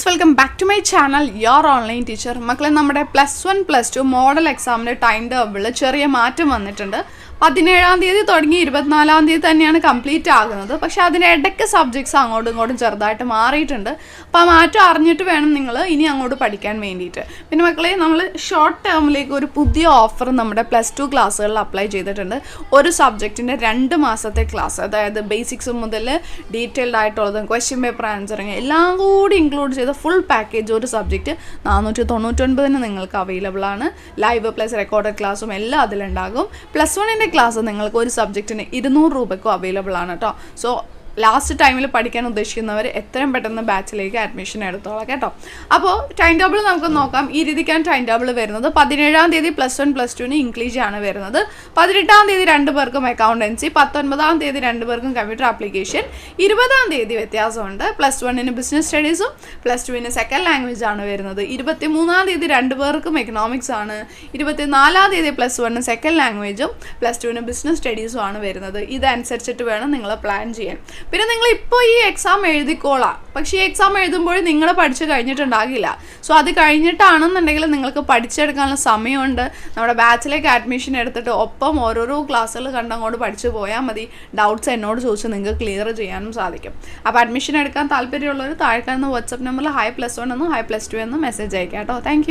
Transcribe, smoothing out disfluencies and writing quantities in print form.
Friends, welcome back to my channel your online teacher. മക്കളെ, നമ്മുടെ +1 +2 model എക്സാമിൻ്റെ time ടേബിളിൽ ചെറിയ മാറ്റം വന്നിട്ടുണ്ട്. 17-ാം തീയതി തുടങ്ങി 24-ാം തീയതി തന്നെയാണ് കംപ്ലീറ്റ് ആകുന്നത്. പക്ഷേ അതിനിടയ്ക്ക് സബ്ജക്ട്സ് അങ്ങോട്ടും ഇങ്ങോട്ടും ചെറുതായിട്ട് മാറിയിട്ടുണ്ട്. അപ്പോൾ ആ മാറ്റം അറിഞ്ഞിട്ട് വേണം നിങ്ങൾ ഇനി അങ്ങോട്ട് പഠിക്കാൻ വേണ്ടിയിട്ട്. പിന്നെ മക്കളെ, നമ്മൾ ഷോർട്ട് ടേമിലേക്ക് ഒരു പുതിയ ഓഫർ നമ്മുടെ +2 ക്ലാസ്സുകളിൽ അപ്ലൈ ചെയ്തിട്ടുണ്ട്. ഒരു സബ്ജക്റ്റിൻ്റെ 2 മാസത്തെ ക്ലാസ്, അതായത് ബേസിക്സ് മുതൽ ഡീറ്റെയിൽഡ് ആയിട്ടുള്ളതും ക്വസ്റ്റ്യൻ പേപ്പർ ആൻസറിങ് എല്ലാം കൂടി ഇൻക്ലൂഡ് ചെയ്ത ഫുൾ പാക്കേജ് ഒരു സബ്ജക്റ്റ് 499 നിങ്ങൾക്ക് അവൈലബിൾ ആണ്. ലൈവ് പ്ലസ് റെക്കോർഡഡ് ക്ലാസ്സും എല്ലാം അതിലുണ്ടാകും. +1 ക്ലാസ് നിങ്ങൾക്ക് ഒരു സബ്ജക്റ്റിന് 200 രൂപയ്ക്കും അവൈലബിൾ ആണ് കേട്ടോ. സോ ലാസ്റ്റ് ടൈമിൽ പഠിക്കാൻ ഉദ്ദേശിക്കുന്നവർ എത്രയും പെട്ടെന്ന് ബാച്ചിലേക്ക് അഡ്മിഷൻ എടുത്തോളാം കേട്ടോ. അപ്പോൾ ടൈം ടേബിൾ നമുക്ക് നോക്കാം. ഈ രീതിക്കാണ് ടൈം ടേബിൾ വരുന്നത്. 17-ാം തീയതി +1 +2 ഇംഗ്ലീഷ് ആണ് വരുന്നത്. 18-ാം തീയതി 2 പേർക്കും അക്കൗണ്ടൻസി, 19-ാം തീയതി 2 പേർക്കും കമ്പ്യൂട്ടർ ആപ്ലിക്കേഷൻ, 20-ാം തീയതി വ്യത്യാസമുണ്ട്. +1 ബിസിനസ് സ്റ്റഡീസും +2 സെക്കൻഡ് ലാംഗ്വേജ് ആണ് വരുന്നത്. 23-ാം തീയതി 2 പേർക്കും എക്കണോമിക്സ് ആണ്. 24-ാം തീയതി +1 സെക്കൻഡ് ലാംഗ്വേജും +2 ബിസിനസ് സ്റ്റഡീസും ആണ് വരുന്നത്. ഇതനുസരിച്ചിട്ട് വേണം നിങ്ങൾ പ്ലാൻ ചെയ്യാൻ. പിന്നെ നിങ്ങൾ ഇപ്പോൾ ഈ എക്സാം എഴുതിക്കോളാം, പക്ഷേ ഈ എക്സാം എഴുതുമ്പോൾ നിങ്ങൾ പഠിച്ചു കഴിഞ്ഞിട്ടുണ്ടാകില്ല. സോ അത് കഴിഞ്ഞിട്ടാണെന്നുണ്ടെങ്കിൽ നിങ്ങൾക്ക് പഠിച്ചെടുക്കാനുള്ള സമയമുണ്ട്. നമ്മുടെ ബാച്ചിലേക്ക് അഡ്മിഷൻ എടുത്തിട്ട് ഒപ്പം ഓരോരോ ക്ലാസ്സുകൾ കണ്ടങ്ങോട്ട് പഠിച്ചു പോയാൽ മതി. ഡൗട്ട്സ് എന്നോട് ചോദിച്ച് നിങ്ങൾക്ക് ക്ലിയർ ചെയ്യാനും സാധിക്കും. അപ്പോൾ അഡ്മിഷൻ എടുക്കാൻ താല്പര്യമുള്ളവർ താഴെ കാണുന്ന വാട്സപ്പ് നമ്പറിൽ hi+1 എന്നും hi+2 എന്നും മെസ്സേജ് അയക്കാം കേട്ടോ. താങ്ക്